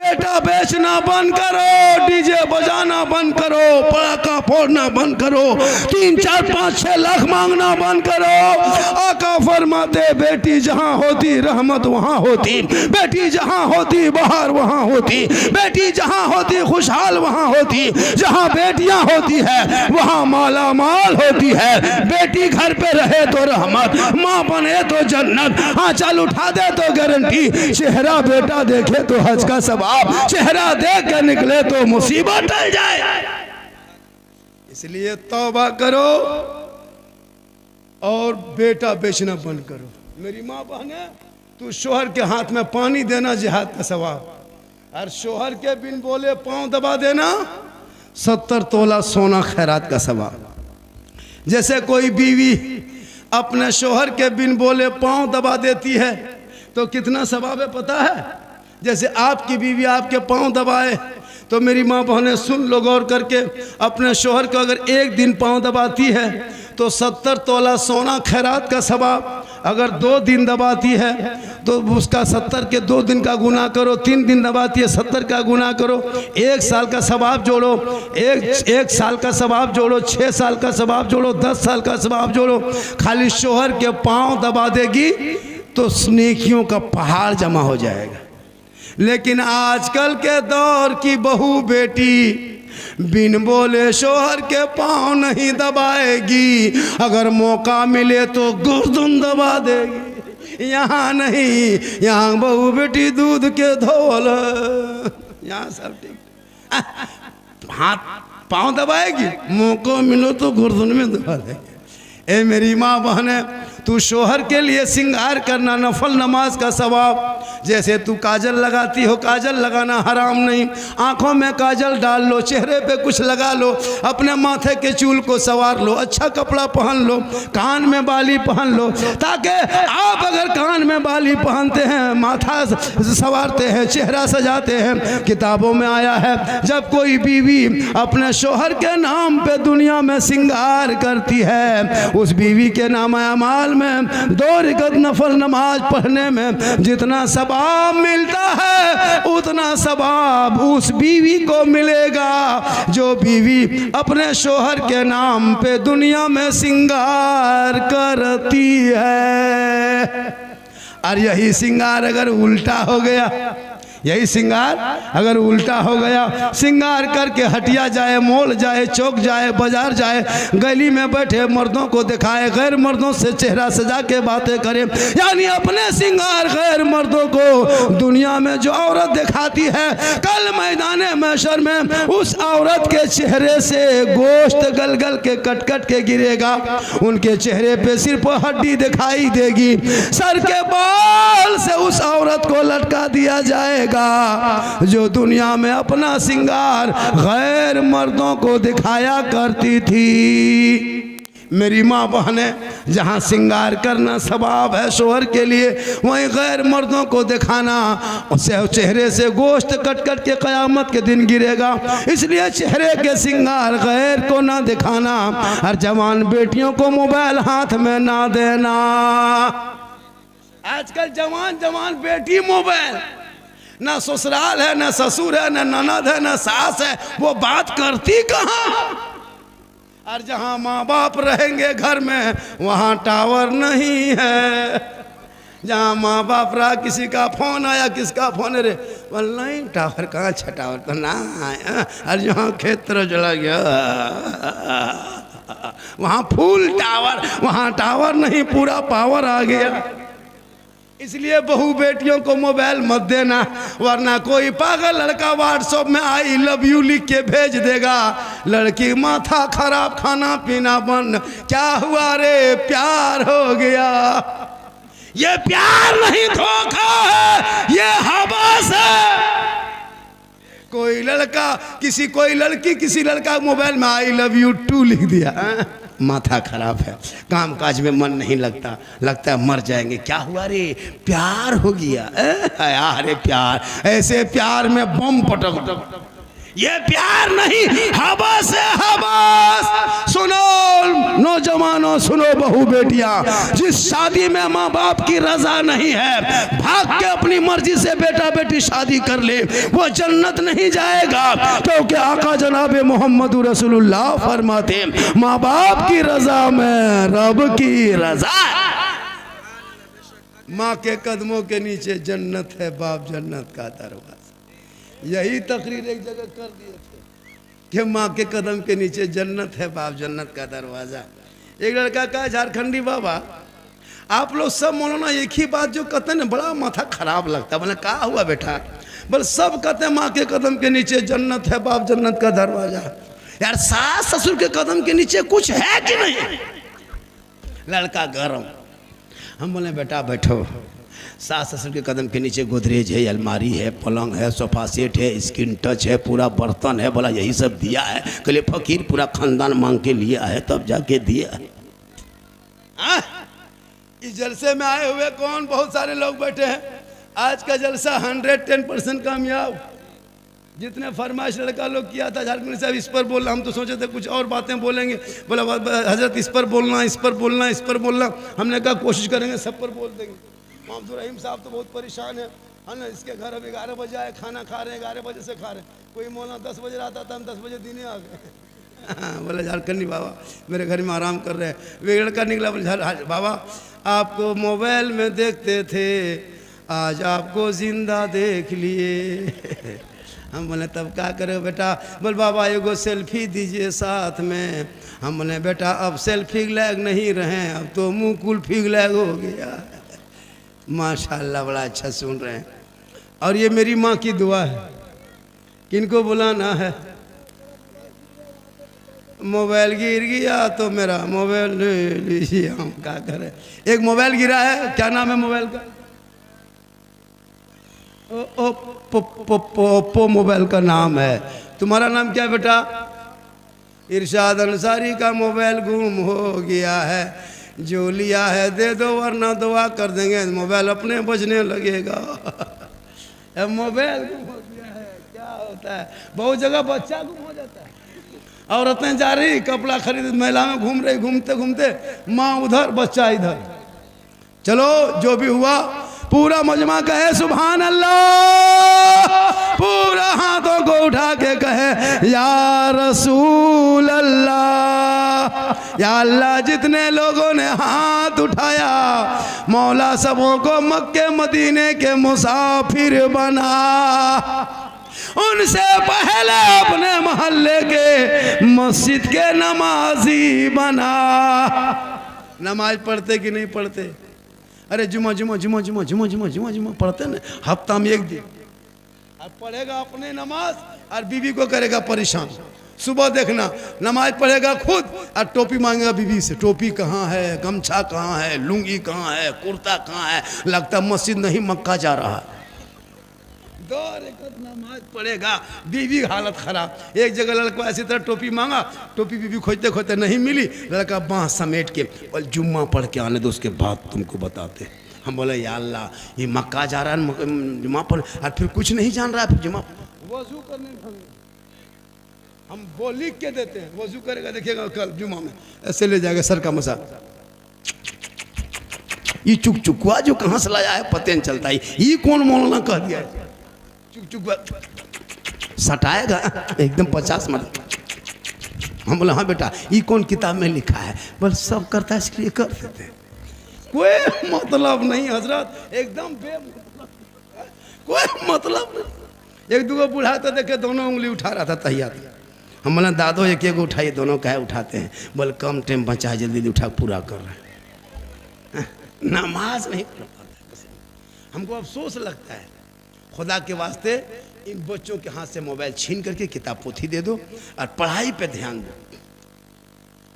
बेटा बेचना बंद करो, डीजे बजाना बंद करो, पटाखा फोड़ना बंद करो, 3, 4, 5, 6 लाख मांगना बंद करो। आका फरमाते बेटी जहां होती रहमत वहां होती, बेटी जहां होती बहार वहां होती, बेटी जहां होती खुशहाल वहां होती, जहां बेटियां होती है वहां माला माल होती है। बेटी घर पे रहे तो रहमत, माँ बने तो जन्नत, आंचल उठा दे तो गारंटी, चेहरा बेटा देखे तो हज का सवाब, चेहरा देख के निकले तो मुसीबत टल जाए। इसलिए तौबा करो और बेटा बेचना बंद करो। मेरी माँ बहने, तू शोहर के हाथ में पानी देना जिहाद का सवाब, और शोहर के बिन बोले पांव दबा देना 70 तोला सोना खैरात का सवाब। जैसे कोई बीवी अपने शोहर के बिन बोले पांव दबा देती है तो कितना सवाब है पता है? जैसे आपकी बीवी आपके पांव दबाए तो मेरी माँ बहनें सुन लो गौर करके, अपने शोहर को अगर एक दिन पांव दबाती है तो 70 तोला सोना खैरात का सवाब। अगर 2 दिन दबाती है तो उसका 70 के 2 दिन का गुना करो, 3 दिन दबाती है 70 का गुना करो, 1 साल का सवाब जोड़ो, एक साल का सवाब जोड़ो, 6 साल का सवाब जोड़ो, 10 साल का सवाब जोड़ो। खाली शोहर के पांव दबा देगी तो नेकियों का पहाड़ जमा हो जाएगा। लेकिन आजकल के दौर की बहू बेटी बिन बोले शोहर के पांव नहीं दबाएगी, अगर मौका मिले तो गर्दन दबा देगी। यहाँ नहीं, यहाँ बहू बेटी दूध के धोल, यहाँ सब ठीक, हाथ पांव दबाएगी, मौका मिलो तो गर्दन में दबा देगी। ए मेरी माँ बहने, तू शोहर के लिए सिंगार करना नफल नमाज का सवाब। जैसे तू काजल लगाती हो, काजल लगाना हराम नहीं, आंखों में काजल डाल लो, चेहरे पे कुछ लगा लो, अपने माथे के चूल को संवार लो, अच्छा कपड़ा पहन लो, कान में बाली पहन लो, ताकि आप अगर कान में बाली पहनते हैं, माथा संवारते हैं, चेहरा सजाते हैं, किताबों में आया है जब कोई बीवी अपने शोहर के नाम पे दुनिया में सिंगार करती है, उस बीवी के नाम अमाल में 2 रकात नफल नमाज पढ़ने में जितना सवाब मिलता है उतना सवाब उस बीवी को मिलेगा जो बीवी अपने शोहर के नाम पे दुनिया में सिंगार करती है। और यही सिंगार अगर उल्टा हो गया, यही सिंगार अगर उल्टा हो गया, सिंगार करके हटिया जाए, मॉल जाए, चौक जाए, बाजार जाए, गली में बैठे मर्दों को दिखाए, गैर मर्दों से चेहरा सजा के बातें करे, यानी अपने सिंगार गैर मर्दों को दुनिया में जो औरत दिखाती है, कल मैदाने महशर में उस औरत के चेहरे से गोश्त गल गल के कट कट के गिरेगा, उनके चेहरे पे सिर्फ हड्डी दिखाई देगी, सर के बाल से उस औरत को लटका दिया जाएगा जो दुनिया में अपना सिंगार गैर मर्दों को दिखाया करती थी। मेरी माँ बहने, जहाँ सिंगार करना सवाब है शोहर के लिए, वहीं गैर मर्दों को दिखाना, उससे चेहरे से गोश्त कट कट के क़यामत के दिन गिरेगा। इसलिए चेहरे के सिंगार गैर को ना दिखाना, और जवान बेटियों को मोबाइल हाथ में ना देना। आजकल जवान बेटी मोबाइल, ना ससुराल है, ना ससुर है, ना ननद है, ना सास है, वो बात करती कहाँ? और जहाँ माँ बाप रहेंगे घर में वहाँ टावर नहीं है। जहाँ माँ बाप रहा, किसी का फोन आया, किसका फोन है रे, बोल नहीं टावर कहाँ, अच्छा टावर तो ना आया। और जहाँ खेत तरफ चला गया वहाँ फुल टावर, वहाँ टावर नहीं, पूरा पावर आ गया। इसलिए बहू बेटियों को मोबाइल मत देना, वरना कोई पागल लड़का व्हाट्सएप में आई लव यू लिख के भेज देगा, लड़की माथा खराब, खाना पीना बंद, क्या हुआ रे, प्यार हो गया। ये प्यार नहीं, धोखा है, ये हवस है। कोई लड़का कोई लड़की किसी लड़का मोबाइल में आई लव यू टू लिख दिया, माथा खराब है, काम काज में मन नहीं लगता, लगता है मर जाएंगे, क्या हुआ रे, प्यार हो गया। अरे प्यार, ऐसे प्यार में बम पटक, ये प्यार नहीं, हवस है हवस। सुनो नौजवानों, सुनो बहू बेटियां, जिस शादी में माँ बाप की रजा नहीं है, भाग के अपनी मर्जी से बेटा बेटी शादी कर ले, वो जन्नत नहीं जाएगा। क्योंकि आका जनाब मोहम्मद रसूलुल्लाह फरमाते माँ बाप की रजा में रब की रजा। माँ के कदमों के नीचे जन्नत है, बाप जन्नत का दरवाजा। यही तकरीर एक जगह कर दिए थे कि माँ के कदम के नीचे जन्नत है, बाप जन्नत का दरवाजा। एक लड़का कहा, झारखंडी बाबा आप लोग सब मौलाना एक ही बात जो कहते हैं, बड़ा माथा खराब लगता है। बोले कहा हुआ बेटा? बोले सब कहते हैं माँ के कदम के नीचे जन्नत है, बाप जन्नत का दरवाजा। यार सास ससुर के कदम के नीचे कुछ है कि नहीं? लड़का गरम। हम बोले बेटा बैठो, सास ससुर के कदम के नीचे गोदरेज है, अलमारी है, पलंग है, सोफा सेट है, स्क्रीन टच है, पूरा बर्तन है। बोला यही सब दिया है? कहले फकीर पूरा खानदान मांग के लिया है तब जाके दिया है। इस जलसे में आए हुए कौन? बहुत सारे लोग बैठे हैं। आज का जलसा 110% कामयाब। जितने फरमाइश लड़का लोग किया था, झारखंड साहब इस पर बोलना, हम तो सोचे थे कुछ और बातें बोलेंगे। बोला हजरत इस पर बोलना, इस पर बोलना, इस पर बोलना। हमने कहा कोशिश करेंगे सब पर बोल देंगे। मोहम्मद रहीम साहब तो बहुत परेशान है ना। इसके घर अब 11 बजे आए, खाना खा रहे हैं, 11 बजे से खा रहे हैं। कोई मौलाना 10 बजे आता था, हम 10 बजे दिने आ गए। बोले झारखंडी बाबा मेरे घर में आराम कर रहे हैं। वे लड़का निकला, बोले बाबा आपको मोबाइल में देखते थे, आज आपको जिंदा देख लिए। हम बोले तब क्या करे बेटा? बोल बाबा एगो सेल्फी दीजिए साथ में। हम बोले बेटा अब सेल्फी लैग नहीं रहे, अब तो मुँह कुल्फी लैग हो गया। माशाल्लाह बड़ा अच्छा सुन रहे हैं। और ये मेरी माँ की दुआ है। किनको बुलाना है? मोबाइल गिर गया तो मेरा मोबाइल ले लीजिए। हम क्या करें? एक मोबाइल गिरा है, क्या नाम है मोबाइल का? ओप्पो मोबाइल का नाम है। तुम्हारा नाम क्या बेटा? इरशाद अंसारी का मोबाइल गुम हो गया है, जो लिया है दे दो वरना दुआ कर देंगे, मोबाइल अपने बजने लगेगा। मोबाइल गुम हो गया है, क्या होता है? बहुत जगह बच्चा गुम हो जाता है। औरतें जा रही कपड़ा खरीद, मेला में घूम रही, घूमते घूमते माँ उधर बच्चा इधर। चलो जो भी हुआ पूरा मजमा कहे सुभान अल्लाह। पूरा हाथों को उठा के कहे या रसूल अल्लाह। या अल्लाह जितने लोगों ने हाथ उठाया, मौला सबों को मक्के मदीने के मुसाफिर बना। उनसे पहले अपने मोहल्ले के मस्जिद के नमाजी बना। नमाज पढ़ते कि नहीं पढ़ते? अरे जुमा जुमा जुमा जुमा जुमा जुमा जुमा जुमा पढ़ते ना, हफ्ता में एक दिन। और पढ़ेगा अपने नमाज और बीवी को करेगा परेशान। सुबह देखना नमाज पढ़ेगा खुद और टोपी मांगेगा बीवी से। टोपी कहाँ है, गमछा कहाँ है, लुंगी कहाँ है, कुर्ता कहाँ है? लगता मस्जिद नहीं मक्का जा रहा है। 2 रकात नमाज पढ़ेगा, बीवी हालत खराब। एक जगह लड़का ऐसी तरह टोपी मांगा, टोपी बीवी खोजते खोजते नहीं मिली। लड़का बाँह समेट के और जुम्मा पढ़ के आने दो, उसके बाद तुमको बताते। हम बोले या अल्लाह ये मक्का जा रहा है, जुम्मा पढ़, और फिर कुछ नहीं जान रहा है। फिर जुम्मा वजू करने हम वो लिख के देते हैं, वजू करेगा देखिएगा कल जुम्मा में ऐसे ले जाएगा सर का मसा। ये चुक चुकवा जो कहाँ से लाया है पता नहीं चलता। ये कौन मौलाना कह दिया है? सटाएगा एकदम 50 मत। हम बोले हाँ बेटा ये कौन किताब में लिखा है? बोल सब करता है इसलिए कर देते हैं। कोई मतलब नहीं हजरत, एकदम बेमतलब, कोई मतलब नहीं। एक दूगो बूढ़ा तो देखे दोनों उंगली उठा रहा था तैयार। हम बोले दादो एक एक उठाइए, दोनों का उठाते हैं। बोले कम टाइम बचा, जल्दी उठा पूरा कर रहे हैं। नमाज नहीं पढ़ पाते। हमको अफसोस लगता है। खुदा के वास्ते इन बच्चों के हाथ से मोबाइल छीन करके किताब पोथी दे दो और पढ़ाई पे ध्यान दो।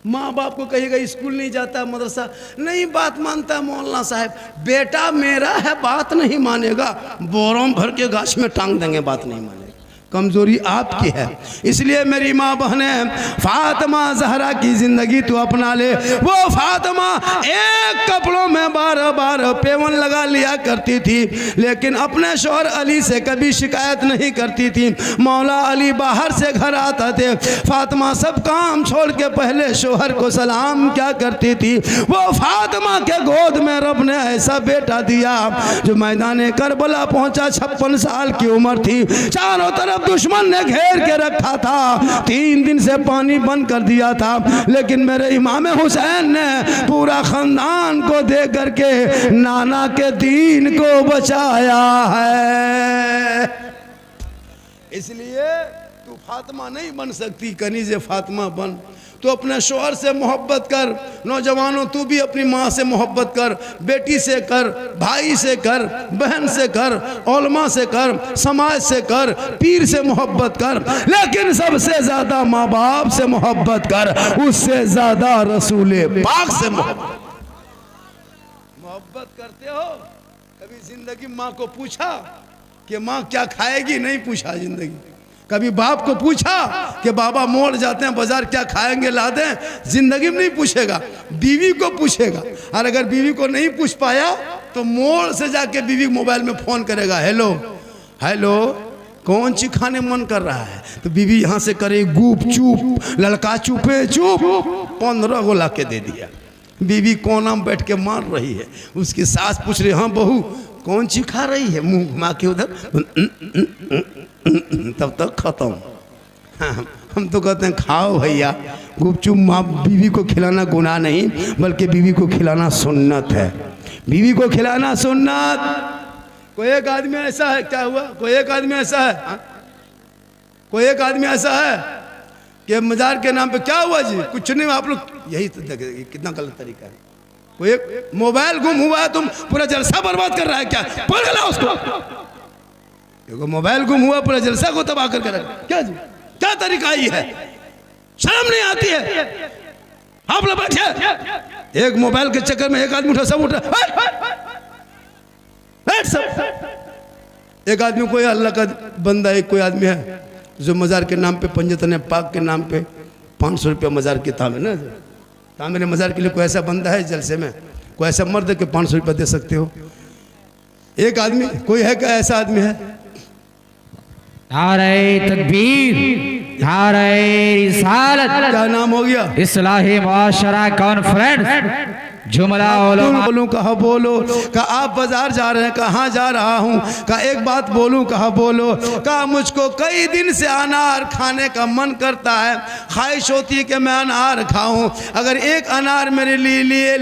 माँ बाप को कहिएगा स्कूल नहीं जाता, मदरसा नहीं, बात मानता मौलाना साहब। बेटा मेरा है, बात नहीं मानेगा, बोरों भर के गाछ में टांग देंगे, बात नहीं मानेगा। कमजोरी आपकी है। इसलिए मेरी माँ बहने, फातिमा जहरा की जिंदगी तू अपना ले। वो फातिमा एक कपड़ों में 12 पेवन लगा लिया करती थी, लेकिन अपने शौहर अली से कभी शिकायत नहीं करती थी। मौला अली बाहर से घर आते थे, फातिमा सब काम छोड़ के पहले शौहर को सलाम क्या करती थी। वो फातिमा के गोद में रब ने ऐसा बेटा दिया जो मैदान करबला पहुंचा, 56 साल की उम्र थी, चारों तरफ दुश्मन ने घेर के रखा था, 3 दिन से पानी बंद कर दिया था, लेकिन मेरे इमाम हुसैन ने पूरा खानदान को दे करके नाना के दीन को बचाया है। इसलिए तू फातिमा नहीं बन सकती, कनीज़े फातिमा बन। तो अपने शौहर से मोहब्बत कर। नौजवानों, तू भी अपनी माँ से मोहब्बत कर, बेटी से कर, भाई से कर, बहन से कर, उलमा से कर, समाज से कर, पीर से मोहब्बत कर, लेकिन सबसे ज़्यादा माँ बाप से मोहब्बत कर, उससे ज़्यादा रसूले पाक से मोहब्बत करते हो। कभी जिंदगी माँ को पूछा कि माँ क्या खाएगी? नहीं पूछा जिंदगी। कभी बाप को पूछा कि बाबा मोड़ जाते हैं बाजार, क्या खाएंगे ला दें? जिंदगी में नहीं पूछेगा, बीवी को पूछेगा। और अगर बीवी को नहीं पूछ पाया तो मोड़ से जाके बीवी मोबाइल में फोन करेगा, हेलो हेलो कौन सी खाने मन कर रहा है? तो बीवी यहाँ से करे गुप चुप, लड़का चुपे चुप, 15 को ला के दे दिया। बीवी कोना में बैठ के मार रही है, उसकी सास पूछ रही, हाँ बहू कौन सी खा रही है? मुंह घुमा के उधर, तब तक खत्म। हम तो कहते हैं खाओ भैया गुपचुप। माँ बीवी को खिलाना गुनाह नहीं, बल्कि बीवी को खिलाना सुन्नत है। बीवी को खिलाना सुन्नत। कोई एक आदमी ऐसा है, क्या हुआ? कोई एक आदमी ऐसा है, कोई एक आदमी ऐसा है कि मजार के नाम पे क्या हुआ जी? कुछ नहीं, आप लोग यही तो देखे कितना गलत तरीका है। कोई एक मोबाइल गुम हुआ है, तुम पूरा जलसा बर्बाद कर रहा है क्या? पकड़ ला उसको। देखो मोबाइल गुम हुआ, पूरा जलसा को तबाह करके रखा। क्या जी, क्या तरीका ये है? शर्म नहीं आती है? आप लोग बैठे, एक मोबाइल के चक्कर में एक आदमी उठा, सब उठा, सब। एक आदमी, कोई अल्लाह का बंदा, एक कोई आदमी है जो मजार के नाम पे, पंजतन पाक के नाम पे 500 रुपया मजार की तामे ना, तामे मजार के लिए कोई ऐसा बंदा है जलसे में, कोई ऐसा मर्द के 500 रुपया दे सकते हो? एक आदमी, कोई है क्या ऐसा आदमी है? नारे तकबीर, नारे रिसालत। क्या नाम हो गया? इस्लाही मुआशरा कॉन्फ्रेंस। जुमला बोलूं कहा बोलो, का आप बाजार जा रहे हैं, कहाँ जा रहा हूँ, का एक बात बोलूं कहा बोलो, का मुझको कई दिन से अनार खाने का मन करता है, ख्वाहिश होती है कि मैं अनार खाऊं। अगर एक अनार मेरे लिए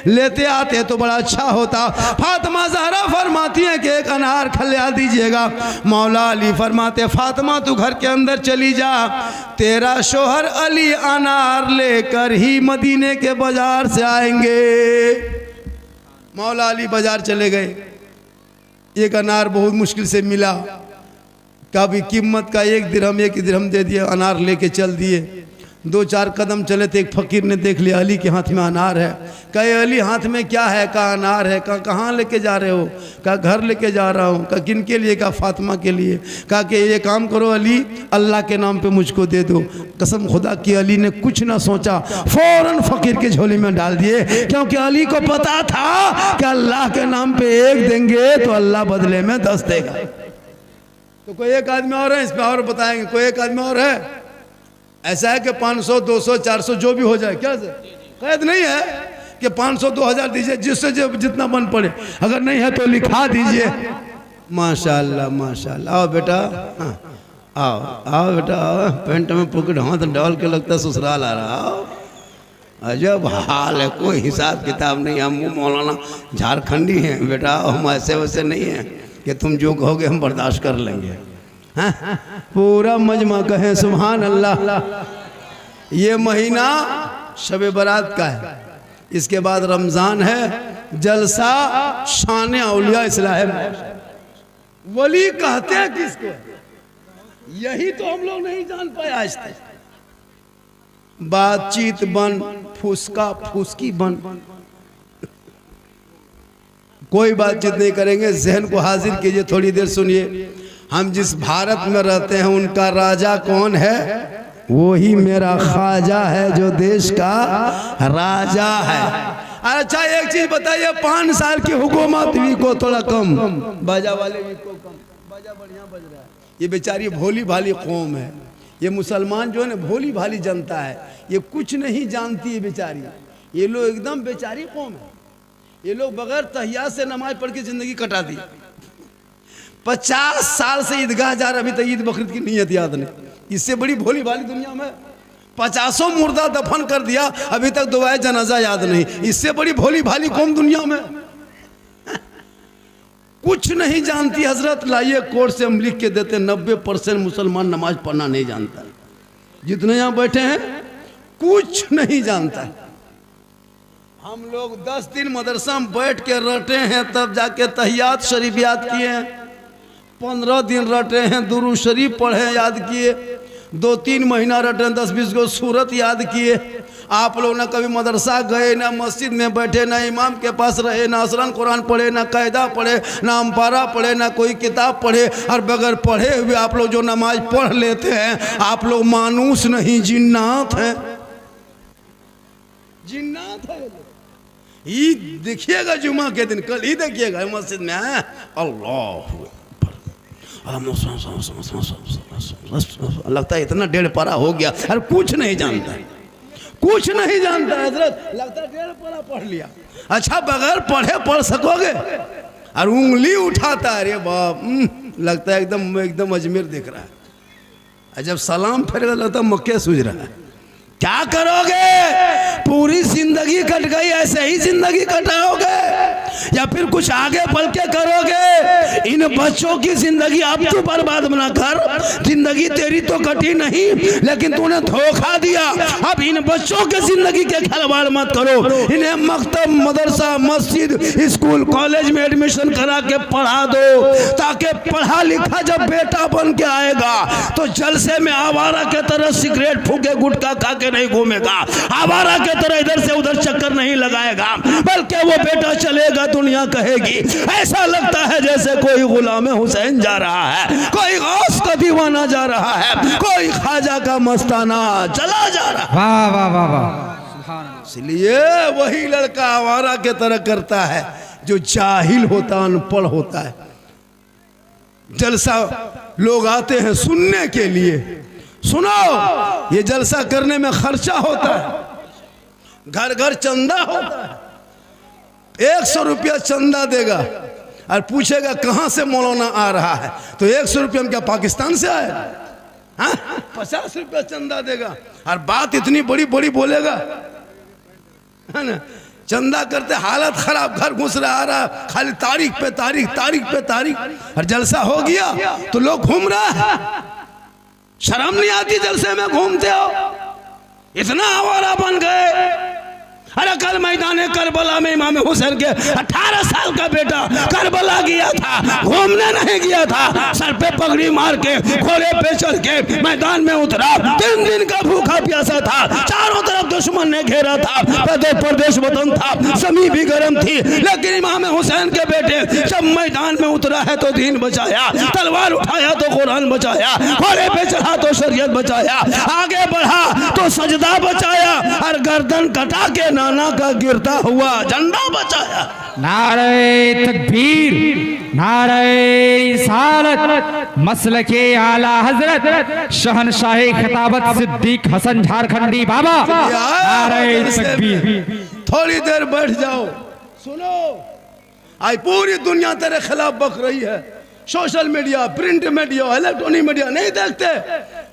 लेते आते तो बड़ा अच्छा होता। फातिमा ज़हरा फरमाती हैं कि एक अनार खिला दीजिएगा। मौला अली फरमाते, फातिमा तू घर के अंदर चली जा, तेरा शोहर अली अनार लेकर ही मदीने के बाजार से आएंगे। मौला अली बाजार चले गए, एक अनार बहुत मुश्किल से मिला, का भी कीमत का 1 दिरहम दे दिया, अनार लेके चल दिए। 2-4 कदम चले थे, एक फकीर ने देख लिया अली के हाथ में अनार है। कहे अली हाथ में क्या है? का अनार है। का कहाँ लेके जा रहे हो? का घर लेके जा रहा हूँ। का किन के लिए? का फातिमा के लिए। कहा कि ये काम करो अली, अल्लाह के नाम पे मुझको दे दो। कसम खुदा की अली ने कुछ ना सोचा, फौरन फकीर के झोली में डाल दिए, क्योंकि अली को पता था कि अल्लाह के नाम पे 1 देंगे तो अल्लाह बदले में 10 देगा। तो कोई एक आदमी और है, इस पर और बताएंगे। कोई एक आदमी और है ऐसा है कि 500, 200, 400 जो भी हो जाए, क्या कैद नहीं है कि 500, 2000 दीजिए, जिससे जितना बन पड़े। अगर नहीं है तो लिखा दीजिए। माशाल्लाह माशाल्लाह। आओ बेटा, आओ आओ बेटा, आओ। पेंट में पॉकेट हाथ डाल के लगता ससुराल आ रहा। आओ, अजब हाल है, कोई हिसाब किताब नहीं। हम मौलाना झारखंडी हैं बेटा, हम ऐसे वैसे नहीं हैं कि तुम जो कहोगे हम बर्दाश्त कर लेंगे। हाँ? पूरा मजमा कहें सुभान अल्लाह। ये महीना शब बारात का है, इसके बाद रमज़ान है, जलसा शान औलिया इस्लाह वली कहते हैं किसको? यही तो हम लोग नहीं जान पाए आज तक। बातचीत बन, फुसका फुसकी बन, कोई बातचीत नहीं करेंगे। जहन को हाजिर कीजिए, थोड़ी देर सुनिए। हम जिस भारत में रहते हैं उनका राजा कौन है? वही मेरा ख्वाजा है जो देश का राजा है। अच्छा एक चीज बताइए, 5 साल की हुकूमत भी को थोड़ा कम, बाजा वाले भी को कम, बाजा बढ़िया बज रहा है। ये बेचारी भोली भाली कौम है, ये मुसलमान जो है ना भोली भाली जनता है, ये कुछ नहीं जानती है बेचारी। ये लोग एकदम बेचारी कौम है, ये लोग बगैर तहियात से नमाज पढ़ के जिंदगी कटा दी। 50 साल से ईदगाह जा रहा, अभी तक ईद बकरीद की नीयत याद नहीं। इससे बड़ी भोली भाली दुनिया में 50 मुर्दा दफन कर दिया, अभी तक दुआए जनाजा याद नहीं। इससे बड़ी भोली भाली कौम दुनिया में कुछ नहीं जानती। हजरत लाइए कोर्ट से हम लिख के देते 90% मुसलमान नमाज पढ़ना नहीं जानता। जितने यहाँ बैठे हैं कुछ नहीं जानता। हम लोग 10 दिन मदरसा में बैठ के रटे हैं, तब जाके तहियात शरीफ याद किए हैं। 15 दिन रटे हैं, दुरूद शरीफ पढ़े याद किए। 2-3 महीना रटे, 10-20 को सूरत याद किए। आप लोग ना कभी मदरसा गए, ना मस्जिद में बैठे, ना इमाम के पास रहे, ना असरन कुरान पढ़े, ना कायदा पढ़े, ना अम्पारा पढ़े, ना कोई किताब पढ़े। और बगैर पढ़े हुए आप लोग जो नमाज पढ़ लेते हैं, आप लोग मानूस नहीं जिन्नात हैं। जिन्नात है। ईद देखिएगा जुमा के दिन, कल ही देखिएगा मस्जिद में अल्लाह लगता है इतना 1.5 पारा हो गया, अरे कुछ नहीं जानता, कुछ नहीं जानता। हजरत लगता है 1.5 पारा पढ़ लिया। अच्छा बगैर पढ़े पढ़ सकोगे? और उंगली उठाता है, अरे बाप, लगता है एकदम अजमेर देख रहा है। जब सलाम फेरेगा लगता है मक्के सूझ रहा है। क्या करोगे? पूरी जिंदगी कट गई, ऐसे ही जिंदगी कटाओगे या फिर कुछ आगे बढ़ के करोगे? इन बच्चों की जिंदगी अब तू बर्बाद ना कर। जिंदगी तेरी तो कटी नहीं, लेकिन तूने धोखा दिया। अब इन बच्चों के जिंदगी के खिलवाड़ मत करो। इन्हें मकतब, मदरसा, मस्जिद, स्कूल, कॉलेज में एडमिशन करा के पढ़ा दो, ताकि पढ़ा लिखा जब बेटा बन के आएगा तो जलसे में आवारा के तरह सिगरेट फूके, गुटखा खा के नहीं घूमेगा, आवारा के तरह इधर से उधर चक्कर नहीं लगाएगा, बल्कि वो बेटा चलेगा, दुनिया कहेगी ऐसा लगता है जैसे कोई गुलाम हुसैन जा रहा है, कोई गौस का दीवाना जा रहा है, कोई ख्वाजा का मस्ताना चला जा रहा है। वाह वाह वाह वाह। इसलिए वही लड़का आवारा के तरह करता है जो जाहिल होता, अनपढ़ होता है। जलसा लोग आते हैं सुनने के लिए। सुनो, ये जलसा करने में खर्चा होता है, घर घर चंदा होता है। 100 रुपया चंदा देगा और पूछेगा कहां से मौलाना आ रहा है, तो 100 रुपया में क्या पाकिस्तान से आया? 50 रुपया चंदा देगा और बात इतनी बड़ी बड़ी बोलेगा, है ना। चंदा करते हालत खराब, घर घुस रहा, आ रहा, खाली तारीख पे तारीख, तारीख पे तारीख। और जलसा हो गया तो लोग घूम रहा है। शर्म नहीं आती जलसे में घूमते हो? इतना आवारा बन गए। अरे कल मैदान करबला में इमाम हुसैन के 18 साल का बेटा करबला गया था, घूमने नहीं गया था। सर पे पगड़ी मार के, घोड़े पे चढ़ के मैदान में उतरा। 3 दिन का भूखा प्यासा था, चारों तरफ दुश्मन ने घेरा था, प्रदेश वतन था, जमीन भी गर्म थी, लेकिन इमाम हुसैन के बेटे जब मैदान में उतरा है तो दीन बचाया, तलवार उठाया तो कुरान बचाया, घोड़े पे चढ़ा तो शरीयत बचाया, आगे बढ़ा तो सजदा बचाया, और गर्दन कटा के नाना का गिरता हुआ झंडा बचाया। नारे तकबीर, नारे रिसालत, मसलके आला हजरत शहनशाही खिताबत सिद्दीक हसन झारखंडी बाबा। नारे तकबीर। थोड़ी देर बैठ जाओ, सुनो। आज पूरी दुनिया तेरे खिलाफ बक रही है। Social media, print media, electronic media नहीं देखते।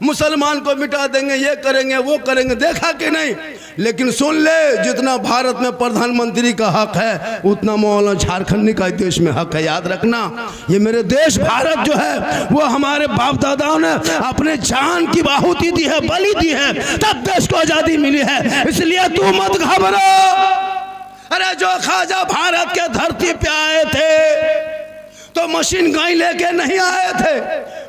मुसलमान को मिटा देंगे, ये करेंगे, वो करेंगे, देखा कि नहीं? लेकिन सुन ले, जितना भारत में प्रधानमंत्री का हक है उतना मौलाना झारखंडी का देश में हक है। याद रखना, ये मेरे देश भारत जो है वो हमारे बाप दादाओं ने अपने जान की आहुति दी है, बलि दी है, तब देश को आजादी मिली है। इसलिए तू मत घबरा। अरे जो ख्वाजा भारत के धरती पे आए थे तो मशीन गन लेके नहीं आए थे,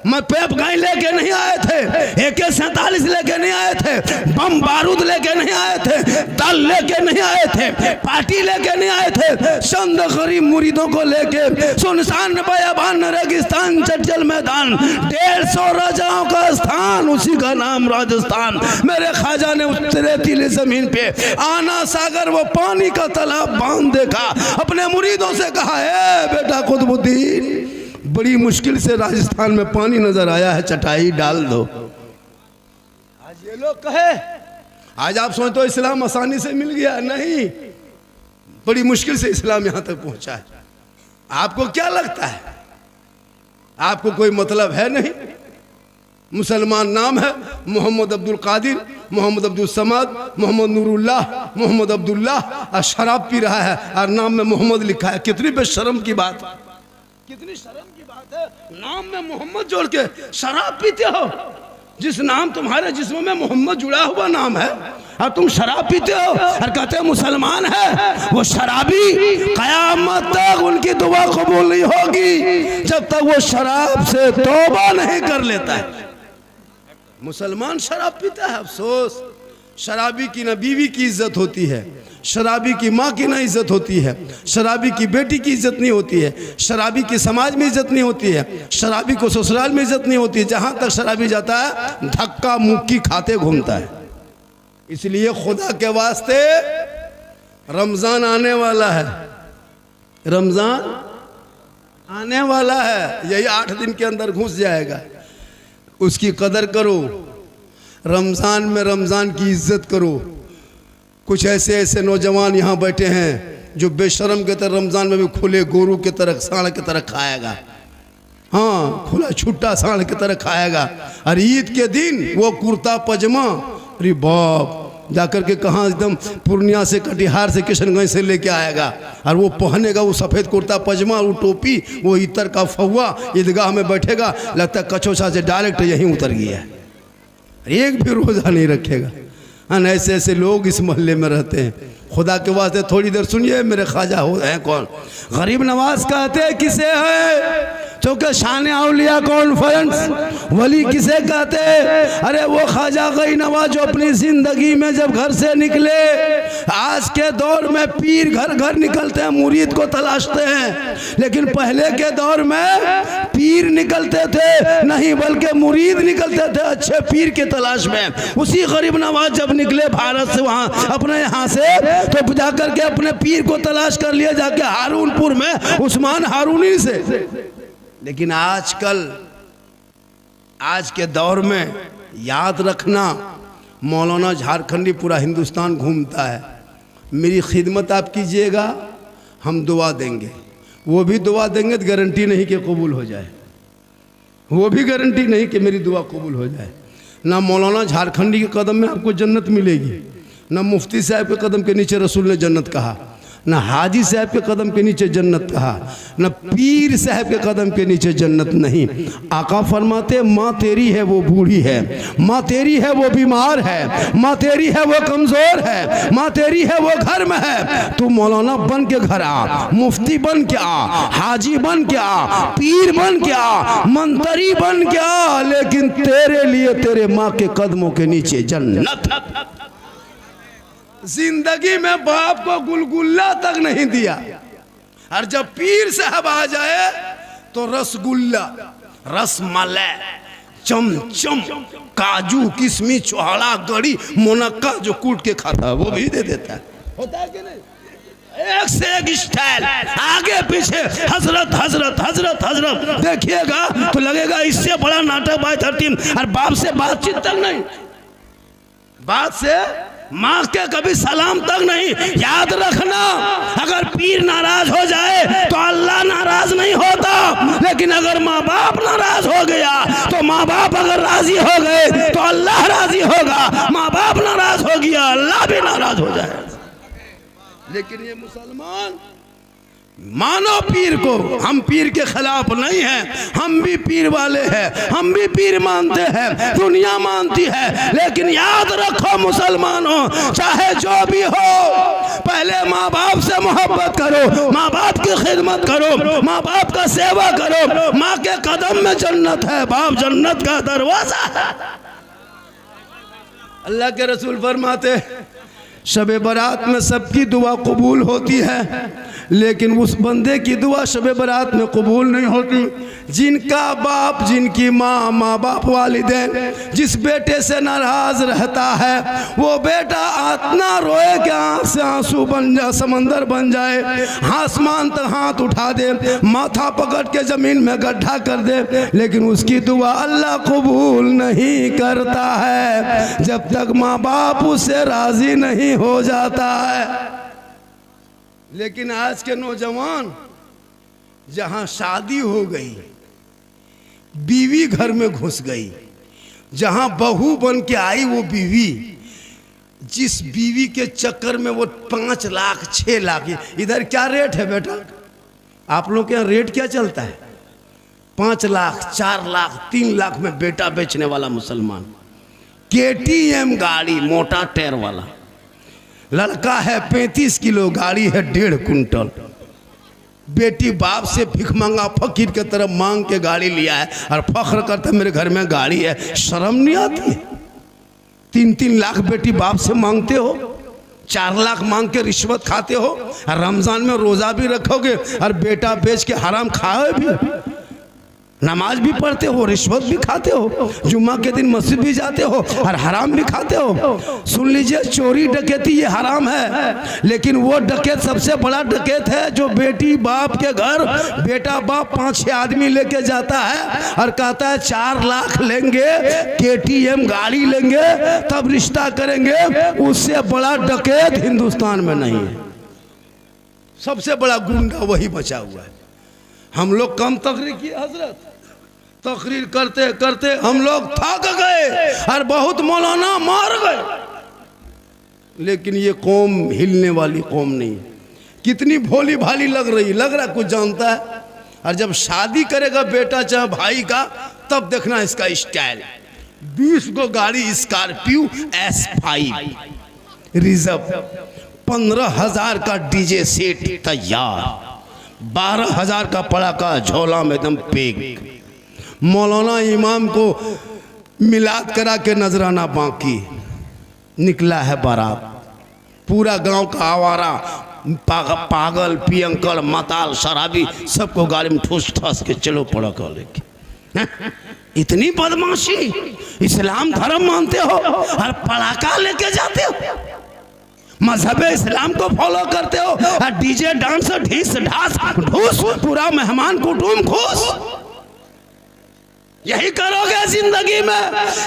मैं पेप गाय लेके नहीं आए थे, AK-47 लेके नहीं आए थे, बम बारूद लेके नहीं आए थे, दल लेके नहीं आए थे, पार्टी लेके नहीं आए थे। चंद गरीब मुरीदों को लेके सुनसान बयाबान रेगिस्तान चंचल मैदान 150 राजाओं का स्थान, उसी का नाम राजस्थान। मेरे ख्वाजा ने उस रेतीली जमीन पे आना सागर वो पानी का तालाब बांध देखा, अपने मुरीदों से कहा है बेटा कुतुबुद्दीन बड़ी मुश्किल से राजस्थान में पानी नजर आया है, चटाई डाल दो। आज ये लोग कहे, आज आप सोचते हो इस्लाम आसानी से मिल गया, नहीं, बड़ी मुश्किल से इस्लाम यहां तक पहुंचा है। आपको क्या लगता है? आपको कोई मतलब है नहीं? मुसलमान नाम है मोहम्मद अब्दुल कादिर, मोहम्मद अब्दुल समद, मोहम्मद नूरुल्लाह, मोहम्मद अब्दुल्लाह, और शराब पी रहा है और नाम में मोहम्मद लिखा है। कितनी बेशर्म की बात, कितनी शर्म की बात है, नाम में मोहम्मद जोड़ के शराब पीते हो। जिस नाम तुम्हारे जिस्म में मोहम्मद जुड़ा हुआ नाम है और तुम शराब पीते हो और कहते हो मुसलमान है। वो शराबी कयामत तक उनकी दुआ कबूल नहीं होगी जब तक वो शराब से तौबा नहीं कर लेता है। मुसलमान शराब पीता है, अफसोस। शराबी की ना बीवी की इज्जत होती है, शराबी की माँ की ना इज्जत होती है, शराबी की बेटी की इज्जत नहीं होती है, शराबी की समाज में इज्जत नहीं होती है, शराबी को ससुराल में इज्जत नहीं होती है। जहाँ तक शराबी जाता है धक्का मुक्की खाते घूमता है। इसलिए खुदा के वास्ते रमज़ान आने वाला है, रमज़ान आने वाला है, यही 8 दिन के अंदर घुस जाएगा। उसकी कदर करो, रमज़ान में रमज़ान की इज्जत करो। कुछ ऐसे ऐसे नौजवान यहाँ बैठे हैं जो बेशरम के तरह रमज़ान में भी खुले गोरू के तरह साढ़ की तरह खाएगा, हाँ खुला छुट्टा साढ़ की तरह खाएगा। और ईद के दिन वो कुर्ता पजामा, अरे बाप, जाकर के कहाँ एकदम पूर्णिया से कटिहार से किशनगंज से लेके आएगा और वो पहनेगा वो सफ़ेद कुर्ता पजामा, वो टोपी, वो इतर का फौवा, ईदगाह में बैठेगा, लगता है कचौसा से डायरेक्ट यहीं उतर गया है, एक भी रोज़ा नहीं रखेगा। हाँ, ऐसे ऐसे लोग इस मोहल्ले में रहते हैं। खुदा के वास्ते थोड़ी देर सुनिए, मेरे ख्वाजा हो हैं कौन? गरीब नवाज कहते किसे है? चूँकि शान औलिया कॉन्फ्रेंस वली किसे कहते? अरे वो ख्वाजा गई नवाज जो अपनी ज़िंदगी में जब घर से निकले, आज के दौर में पीर घर घर निकलते हैं, मुरीद को तलाशते हैं, लेकिन पहले के दौर में पीर निकलते थे नहीं बल्कि मुरीद निकलते थे अच्छे पीर के तलाश में। उसी गरीब नवाज जब निकले भारत से, वहाँ अपने यहाँ से, तो जाकर के अपने पीर को तलाश कर लिया जाके हारूनपुर में उस्मान हारूनी से। लेकिन आजकल आज के दौर में याद रखना, मौलाना झारखंडी पूरा हिंदुस्तान घूमता है। मेरी खिदमत आप कीजिएगा, हम दुआ देंगे। वो भी दुआ देंगे तो गारंटी नहीं कि कबूल हो जाए, वो भी गारंटी नहीं कि मेरी दुआ कबूल हो जाए। ना मौलाना झारखंडी के कदम में आपको जन्नत मिलेगी, ना मुफ्ती साहब के कदम के नीचे रसूल ने जन्नत कहा, ना हाजी साहब के कदम के नीचे जन्नत कहा, ना पीर साहब के कदम के नीचे जन्नत नहीं। आका फरमाते माँ तेरी है वो बूढ़ी है, माँ तेरी है वो बीमार है, माँ तेरी है वो कमज़ोर है, माँ तेरी है वो घर में है। तू मौलाना बन के घर आ, मुफ्ती बन के आ, हाजी बन के आ, पीर बन के आ, मंत्री बन के आ, लेकिन तेरे लिए तेरे माँ के कदमों के नीचे जन्नत। जिंदगी में बाप को गुलगुल्ला तक नहीं दिया, और जब पीर साहब आ जाए तो रसगुल्ला, रसमलाई, चमचम, काजू, किशमिश, चौहाड़ा, गड़ी, मुनक्का जो कूट के खाता है वो भी दे देता है। होता है कि नहीं? एक से एक स्टाइल, आगे पीछे हजरत हजरत हजरत हजरत, देखिएगा तो लगेगा इससे बड़ा नाटक बाय 13। और बाप से बातचीत तक नहीं, बात से माँ के कभी सलाम तक नहीं। याद रखना, अगर पीर नाराज हो जाए तो अल्लाह नाराज नहीं होता, लेकिन अगर माँ बाप नाराज हो गया तो माँ बाप अगर राजी हो गए तो अल्लाह राजी होगा। माँ बाप नाराज हो गया, अल्लाह भी नाराज हो जाए। लेकिन ये मुसलमान मानो पीर को। हम पीर के खिलाफ नहीं हैं, हम भी पीर वाले हैं, हम भी पीर मानते हैं, दुनिया मानती है। लेकिन याद रखो मुसलमानों, चाहे जो भी हो, पहले माँ बाप से मोहब्बत करो, माँ बाप की खिदमत करो, माँ बाप का सेवा करो। माँ के कदम में जन्नत है, बाप जन्नत का दरवाजा है। अल्लाह के रसूल फरमाते शबे बारात में सबकी दुआ कबूल होती है, लेकिन उस बंदे की दुआ शबे बारात में कबूल नहीं होती जिनका बाप, जिनकी माँ, माँ बाप वालिदैन जिस बेटे से नाराज रहता है, वो बेटा इतना रोए कि आँख से आंसू बन जाए, समंदर बन जाए, आसमान तक हाथ उठा दे, माथा पकड़ के जमीन में गड्ढा कर दे, लेकिन उसकी दुआ अल्लाह कबूल नहीं करता है जब तक माँ बाप उससे राजी नहीं हो जाता है। लेकिन आज के नौजवान, जहां शादी हो गई, बीवी घर में घुस गई, जहां बहू बन के आई वो बीवी, जिस बीवी के चक्कर में वो 5 लाख 6 लाख, इधर क्या रेट है बेटा? आप लोग के यहाँ रेट क्या चलता है? 5 लाख 4 लाख 3 लाख में बेटा बेचने वाला मुसलमान। KTM गाड़ी, मोटा टायर वाला, लड़का है 35 किलो, गाड़ी है 1.5 कुंटल। बेटी बाप से भिख मांगा फकीर के तरफ मांग के गाड़ी लिया है और फख्र करता मेरे घर में गाड़ी है। शर्म नहीं आती? 3-3 लाख बेटी बाप से मांगते हो, 4 लाख मांग के रिश्वत खाते हो, और रमजान में रोजा भी रखोगे और बेटा बेच के हराम खाओ भी, नमाज भी पढ़ते हो, रिश्वत भी खाते हो, जुम्मा के दिन मस्जिद भी जाते हो और हराम भी खाते हो। सुन लीजिए, चोरी डकैती ये हराम है, लेकिन वो डकैत सबसे बड़ा डकैत है जो बेटी बाप के घर, बेटा बाप 5-6 आदमी लेके जाता है और कहता है 4 लाख लेंगे, KTM गाड़ी लेंगे, तब रिश्ता करेंगे। उससे बड़ा डकैत हिंदुस्तान में नहीं है। सबसे बड़ा गुंडा वही बचा हुआ है। हम लोग कम तकरीर की हजरत, तकरीर करते करते हम लोग थक गए और बहुत मौलाना मार गए। लेकिन ये कौम हिलने वाली कौम नहीं। कितनी भोली भाली लग रही, लग रहा कुछ जानता है, और जब शादी करेगा बेटा चाहे भाई का, तब देखना इसका स्टाइल। 20 को गाड़ी स्कॉर्पियो S5 रिजर्व, 15,000 का डीजे सेट तैयार, 12,000 का पड़ाका झोला में एकदम पेग। मौलाना इमाम को मिलाद करा के नजराना बाकी, निकला है बारात। पूरा गांव का आवारा, पागल, पियंकड़, माताल, शराबी, सबको गाड़ी में ठूस ठास के चलो पड़ाका लेके। इतनी बदमाशी! इस्लाम धर्म मानते हो और पड़ाका लेके जाते हो, मजहब इस्लाम को फॉलो करते हो और डीजे डांस ढीस ढास ढूस, पूरा मेहमान कुटुंब खुश। यही करोगे जिंदगी में,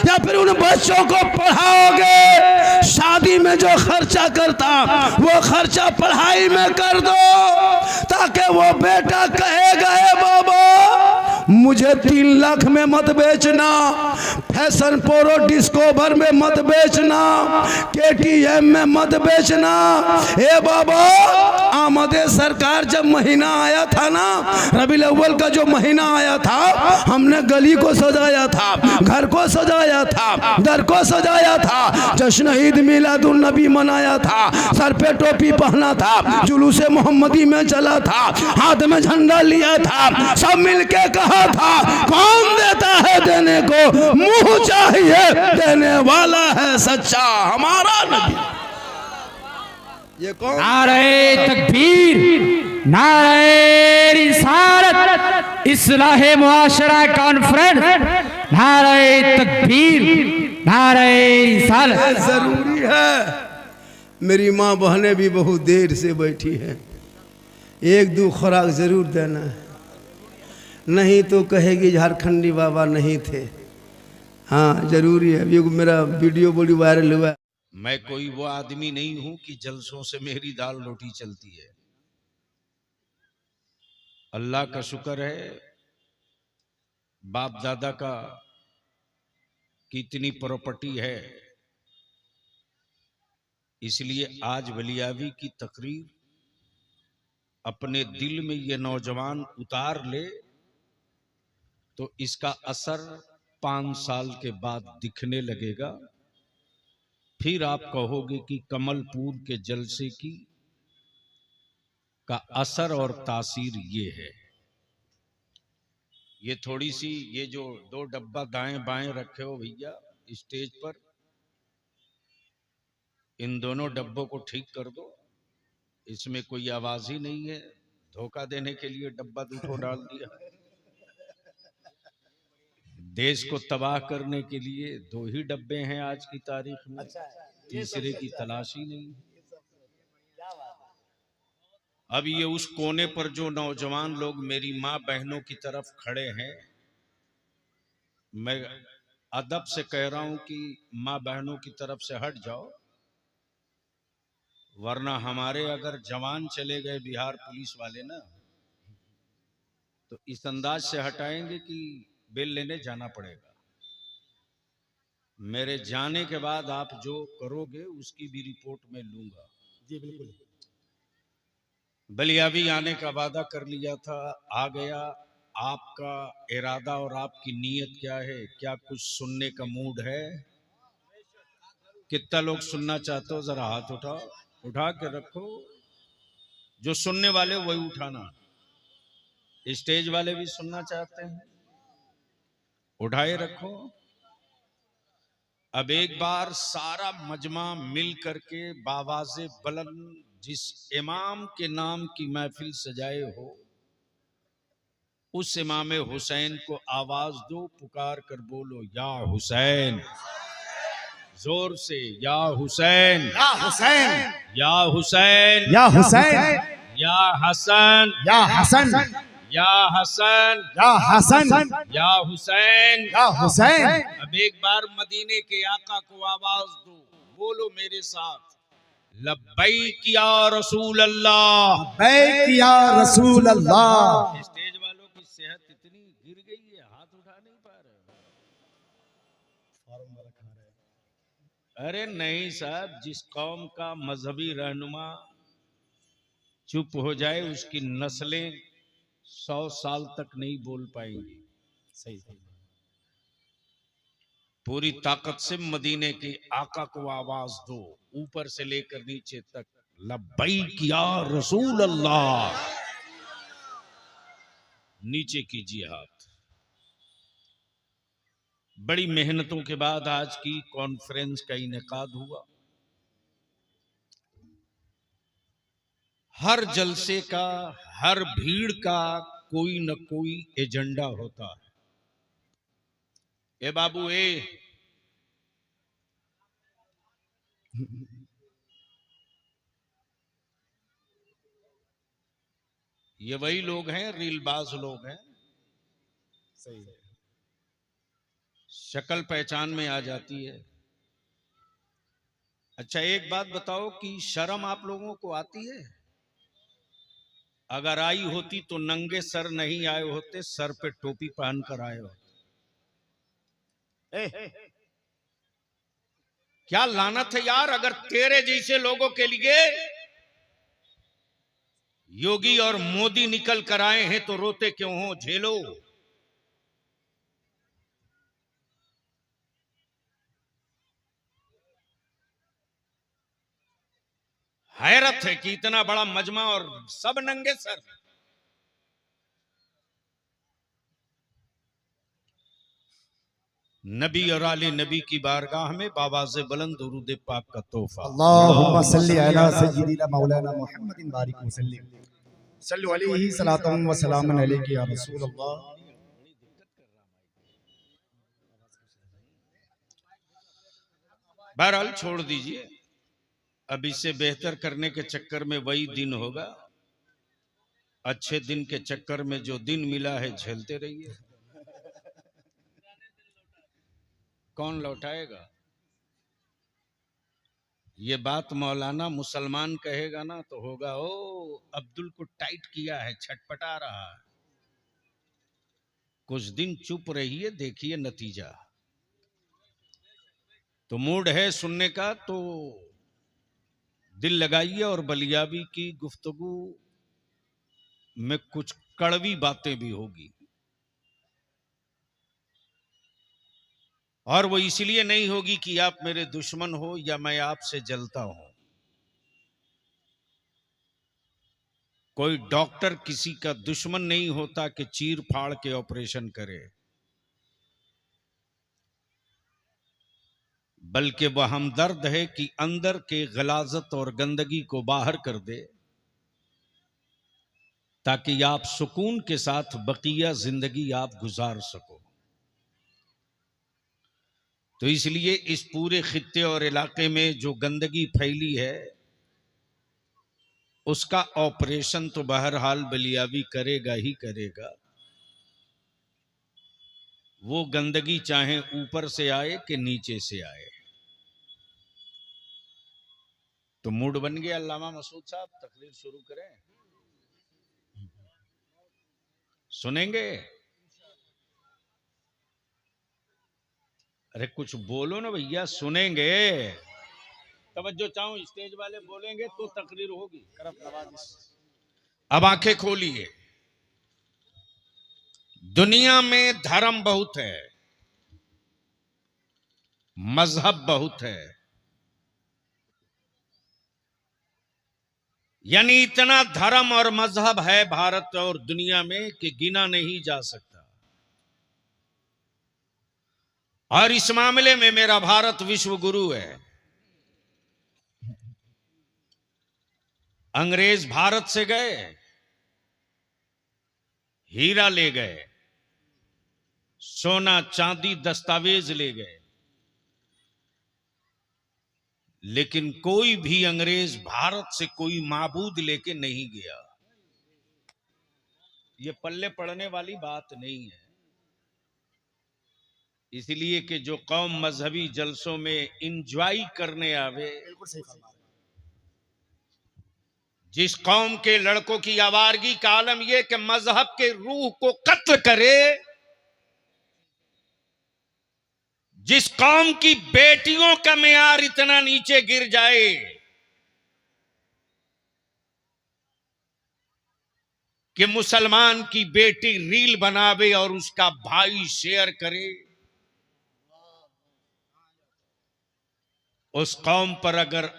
या फिर उन बच्चों को पढ़ाओगे? शादी में जो खर्चा करता वो खर्चा पढ़ाई में कर दो, ताकि वो बेटा कहेगा ए बाबा मुझे 3 लाख में मत बेचना, फैशन प्रो डिस्कवर में मत बेचना, KTM में मत बेचना। ए बाबा, आमदे सरकार जब महीना आया था ना, रबीउल अव्वल का जो महीना आया था, हमने गली को सजाया था, घर को सजाया था, दर को सजाया था, जश्न ईद मिलादुन नबी मनाया था, सर पे टोपी पहना था, जुलूसे मोहम्मदी में चला था, हाथ में झंडा लिया था, सब मिलके कहा था कौन देता है देने को, मुंह चाहिए देने वाला है सच्चा हमारा नबी। ये कौन? नारे तकबीर, नारे रिसालत, इस्लाहे मुआशरा कॉन्फ्रेंस, नारे तकबीर, नारे रिसालत। जरूरी है। मेरी माँ बहनें भी बहुत देर से बैठी हैं, 1-2 खुराक जरूर देना है, नहीं तो कहेगी झारखंडी बाबा नहीं थे। हाँ जरूरी है। ये मेरा वीडियो बड़ी वायरल हुआ। मैं कोई वो आदमी नहीं हूं कि जलसों से मेरी दाल रोटी चलती है। अल्लाह का शुक्र है, बाप दादा का कितनी प्रॉपर्टी है, इसलिए आज वलियावी की तकरीर अपने दिल में ये नौजवान उतार ले तो इसका असर 5 साल के बाद दिखने लगेगा। फिर आप कहोगे कि कमलपुर के जलसे की का असर और तासीर ये है। ये थोड़ी सी, ये जो 2 डब्बा दाएं बाएं रखे हो भैया स्टेज पर, इन दोनों डब्बों को ठीक कर दो। इसमें कोई आवाज ही नहीं है। धोखा देने के लिए डब्बा दूठो डाल दिया। देश को तबाह करने के लिए 2 ही डब्बे हैं आज की तारीख में, तीसरे की तलाश ही नहीं। अब ये उस कोने पर जो नौजवान लोग मेरी माँ बहनों की तरफ खड़े हैं, मैं अदब से कह रहा हूं कि माँ बहनों की तरफ से हट जाओ, वरना हमारे अगर जवान चले गए बिहार पुलिस वाले ना, तो इस अंदाज से हटाएंगे कि बिल लेने जाना पड़ेगा। मेरे जाने के बाद आप जो करोगे उसकी भी रिपोर्ट मैं लूंगा। जी बिल्कुल। बलियावी आने का वादा कर लिया था, आ गया। आपका इरादा और आपकी नीयत क्या है? क्या कुछ सुनने का मूड है? कितना लोग सुनना चाहते हो? जरा हाथ उठाओ, उठा के रखो। जो सुनने वाले वही उठाना। स्टेज वाले भी सुनना चाहते हैं, उठाए रखो। अब एक बार सारा मजमा मिल करके बावाज़े बुलंद जिस इमाम के नाम की महफिल सजाए हो, उस इमाम हुसैन को आवाज दो, पुकार कर बोलो या हुसैन। जोर से या हुसैन, या हुसैन, या हुसैन, या हुसैन, या हसन, या हसन, या हसन, या हसन, या हुसैन, या हुसैन। अब एक बार मदीने के आका को आवाज दो, बोलो मेरे साथ, लब्बैक या रसूल अल्लाह, लब्बैक या रसूल अल्लाह। स्टेज वालों की सेहत इतनी गिर गई है, हाथ उठा नहीं पा रहे। अरे नहीं साहब, जिस कौम का मजहबी रहनुमा चुप हो जाए उसकी नस्लें 100 साल तक नहीं बोल पाएंगी। सही। पूरी ताकत से मदीने के आका को आवाज दो, ऊपर से लेकर नीचे तक, लब्बैक या रसूल अल्लाह। नीचे कीजिए हाथ। बड़ी मेहनतों के बाद आज की कॉन्फ्रेंस का इनेकाद हुआ। हर जलसे का, हर भीड़ का कोई न कोई एजेंडा होता है। ए बाबू ए, ये वही लोग हैं, रीलबाज लोग हैं। सही। शक्ल पहचान में आ जाती है। अच्छा एक बात बताओ कि शर्म आप लोगों को आती है? अगर आई होती तो नंगे सर नहीं आए होते, सर पे टोपी पहनकर आए होते। क्या लानत है यार, अगर तेरे जैसे लोगों के लिए योगी और मोदी निकल कर आए हैं तो रोते क्यों हो? झेलो। हैरत है कि इतना बड़ा मजमा और सब नंगे सर। नबी और आले नबी की बारगाह में बावाज़े बुलंद दुरूद पाक का तोहफा। अल्लाहुम्मा सल्ली अला सय्यिदिना मौलाना मुहम्मदिन बारिक वसल्लिम। सल्लु अलैहि सलातुम व सलामुन अलैका या रसूल अल्लाह। बहरहाल छोड़ दीजिए, अब इसे बेहतर करने के चक्कर में वही दिन होगा। अच्छे दिन के चक्कर में जो दिन मिला है झेलते रहिए। कौन लौटाएगा? ये बात मौलाना मुसलमान कहेगा ना तो होगा, ओ अब्दुल को टाइट किया है, छटपटा रहा है। कुछ दिन चुप रहिए, देखिए नतीजा। तो मूड है सुनने का तो दिल लगाइए और बलियाबी की गुफ्तगू में कुछ कड़वी बातें भी होगी, और वो इसलिए नहीं होगी कि आप मेरे दुश्मन हो या मैं आपसे जलता हूं। कोई डॉक्टर किसी का दुश्मन नहीं होता कि चीर फाड़ के ऑपरेशन करे, बल्कि वह हमदर्द है कि अंदर के गलाजत और गंदगी को बाहर कर दे, ताकि आप सुकून के साथ बकिया जिंदगी आप गुजार सको। तो इसलिए इस पूरे खित्ते और इलाके में जो गंदगी फैली है, उसका ऑपरेशन तो बहरहाल बलियावी करेगा ही करेगा। वो गंदगी चाहे ऊपर से आए कि नीचे से आए। तो मूड बन गया अल्लामा मसूद साहब, तकरीर शुरू करें? सुनेंगे? अरे कुछ बोलो ना भैया, सुनेंगे? तवज्जो चाहूं, स्टेज वाले बोलेंगे तो तकरीर होगी। अब आंखें खोलिए। दुनिया में धर्म बहुत है, मजहब बहुत है, यानी इतना धर्म और मजहब है भारत और दुनिया में कि गिना नहीं जा सकता। और इस मामले में मेरा भारत विश्व गुरु है। अंग्रेज भारत से गए, हीरा ले गए, सोना चांदी दस्तावेज ले गए, लेकिन कोई भी अंग्रेज भारत से कोई माबूद लेके नहीं गया। ये पल्ले पड़ने वाली बात नहीं है। इसलिए कि जो कौम मजहबी जलसों में इंजॉय करने आवे, जिस कौम के लड़कों की आवारगी का आलम यह कि मजहब के रूह को कत्ल करे, जिस कौम की बेटियों का मेयार इतना नीचे गिर जाए कि मुसलमान की बेटी रील बनावे और उसका भाई शेयर करे, उस कौम पर अगर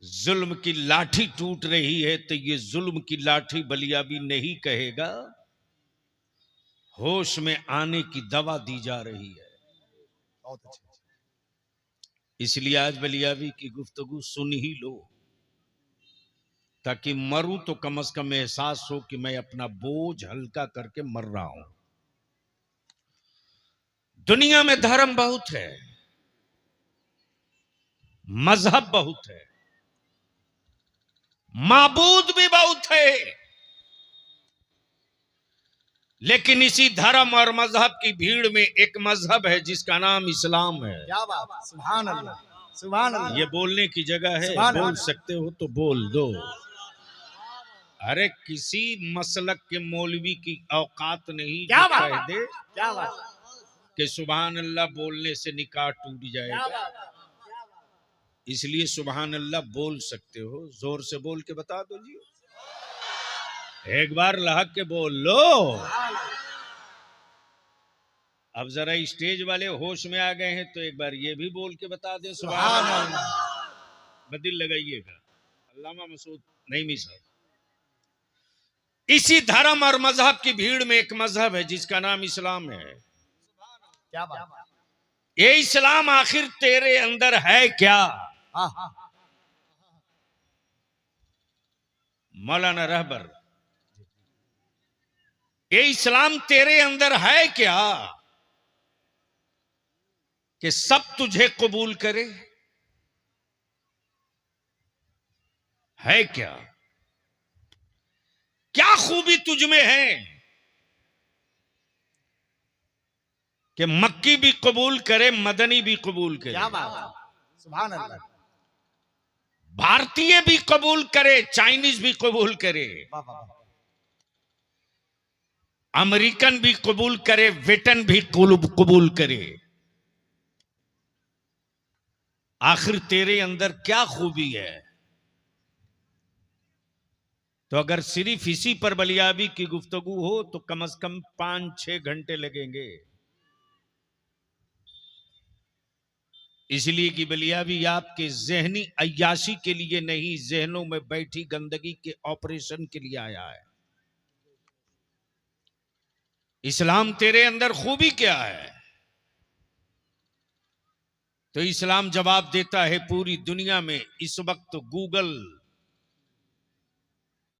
जुल्म की लाठी टूट रही है तो ये जुल्म की लाठी बलियाबी नहीं कहेगा, होश में आने की दवा दी जा रही है। इसलिए आज बलियाबी की गुफ्तगू सुन ही लो, ताकि मरूं तो कम से कम एहसास हो कि मैं अपना बोझ हल्का करके मर रहा हूं। दुनिया में धर्म बहुत है, मजहब बहुत है, माबूद भी बहुत है, लेकिन इसी धर्म और मजहब की भीड़ में एक मजहब है जिसका नाम इस्लाम है। क्या बात, सुभान अल्लाह, सुभान अल्लाह। ये बोलने की जगह है, बोल सकते हो तो बोल दो। अरे किसी मसलक के मौलवी की औकात नहीं क्या जो कह दे क्या बात, कि सुभान अल्लाह बोलने से निकाह टूट जाएगा। इसलिए सुभान अल्लाह बोल सकते हो, जोर से बोल के बता दो जी, एक बार लहक के बोल लो। अब जरा स्टेज वाले होश में आ गए हैं तो एक बार ये भी बोल के बता दें सुभान अल्लाह। बदिल लगाइएगा अल्लामा मसूद नईमी साहब। इसी धर्म और मजहब की भीड़ में एक मजहब है जिसका नाम इस्लाम है। क्या बात, ये इस्लाम आखिर तेरे अंदर है क्या? मौलाना रहबर, ये इस्लाम तेरे अंदर है क्या कि सब तुझे कबूल करे? है क्या? क्या खूबी तुझ में है कि मक्की भी कबूल करे, मदनी भी कबूल करे, क्या बात, सुभान अल्लाह। भारतीय भी कबूल करे, चाइनीज भी कबूल करे, अमेरिकन भी कबूल करे, ब्रिटेन भी कबूल करे। आखिर तेरे अंदर क्या खूबी है तो अगर सिर्फ इसी पर बलियाबी की गुफ्तगू हो तो कम से कम 5-6 घंटे लगेंगे। इसलिए कि बलियाबी आपके जहनी अय्याशी के लिए नहीं, जहनों में बैठी गंदगी के ऑपरेशन के लिए आया है। इस्लाम तेरे अंदर खूबी क्या है? तो इस्लाम जवाब देता है, पूरी दुनिया में इस वक्त गूगल